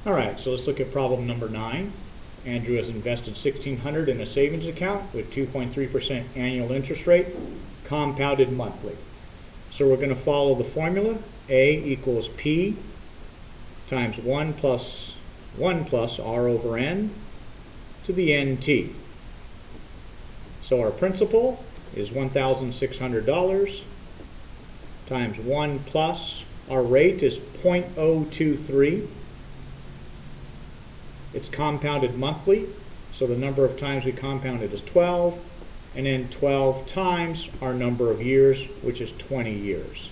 Alright, so let's look at problem number 9. Andrew has invested $1,600 in a savings account with 2.3% annual interest rate, compounded monthly. So we're going to follow the formula. A equals P times 1 plus R over N to the NT. So our principal is $1,600 times 1 plus our rate is 0.023. It's compounded monthly, so the number of times we compound it is 12, and then 12 times our number of years, which is 20 years.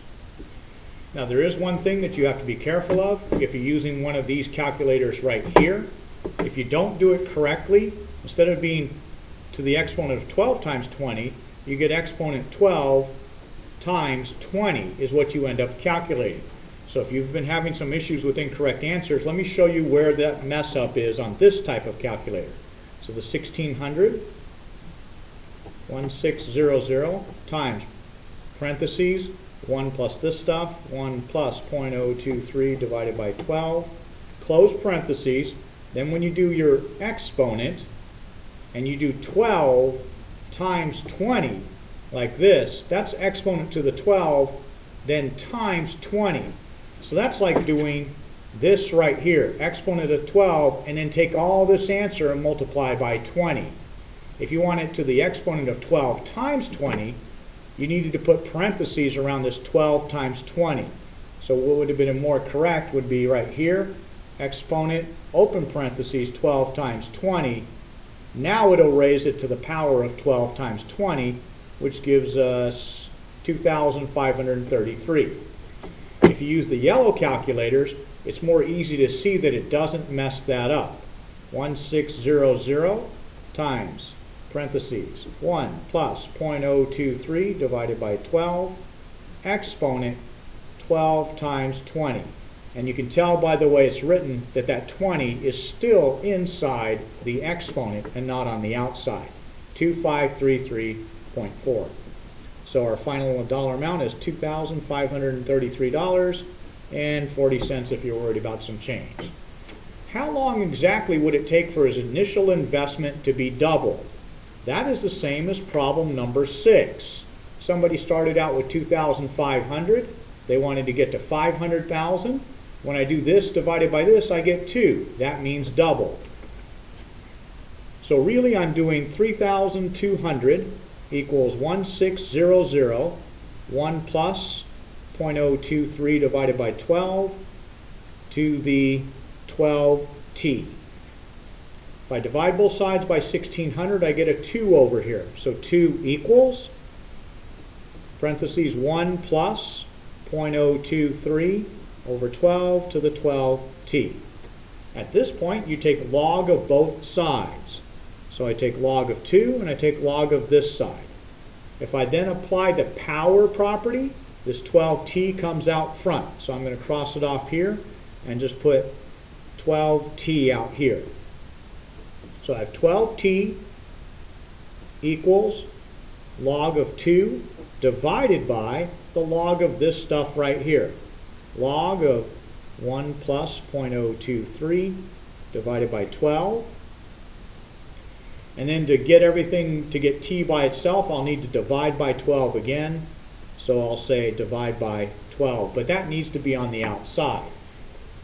Now there is one thing that you have to be careful of. If you're using one of these calculators right here, if you don't do it correctly, instead of being to the exponent of 12 times 20, you get exponent 12 times 20 is what you end up calculating. So if you've been having some issues with incorrect answers, let me show you where that mess up is on this type of calculator. So the 1600, 1600 times parentheses 1 plus this stuff, 1 plus 0.023 divided by 12, close parentheses. Then when you do your exponent and you do 12 times 20 like this, that's exponent to the 12, then times 20. So that's like doing this right here, exponent of 12, and then take all this answer and multiply by 20. If you want it to the exponent of 12 times 20, you needed to put parentheses around this 12 times 20. So what would have been more correct would be right here, exponent, open parentheses, 12 times 20. Now it'll raise it to the power of 12 times 20, which gives us 2,533. If you use the yellow calculators, it's more easy to see that it doesn't mess that up. 1600 times parentheses 1 plus 0.023 divided by 12, exponent 12 times 20. And you can tell by the way it's written that that 20 is still inside the exponent and not on the outside. 2533.4. So our final dollar amount is $2,533.40 if you're worried about some change. How long exactly would it take for his initial investment to be doubled? That is the same as problem number 6. Somebody started out with $2,500. They wanted to get to $500,000. When I do this divided by this, I get 2. That means double. So really I'm doing 3,200 equals 1600, 1 plus 0.023 divided by 12 to the 12t. If I divide both sides by 1600, I get a 2 over here. So 2 equals, parentheses 1 plus 0.023 over 12 to the 12t. At this point, you take log of both sides. So I take log of 2 and I take log of this side. If I then apply the power property, this 12t comes out front. So I'm going to cross it off here and just put 12t out here. So I have 12t equals log of 2 divided by the log of this stuff right here. Log of 1 plus 0.023 divided by 12. And then to get everything, to get t by itself, I'll need to divide by 12 again. So I'll say divide by 12. But that needs to be on the outside.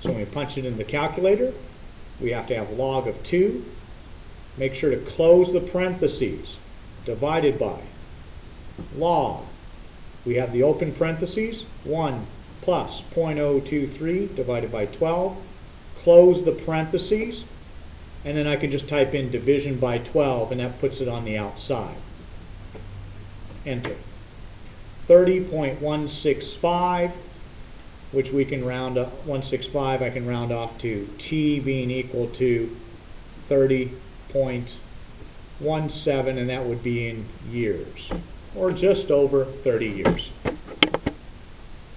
So when we punch it in the calculator, we have to have log of 2. Make sure to close the parentheses. Divided by log. We have the open parentheses. 1 plus 0.023 divided by 12. Close the parentheses. And then I can just type in division by 12, and that puts it on the outside. Enter. 30.165, which we can round up, 165 I can round off to t being equal to 30.17, and that would be in years, or just over 30 years.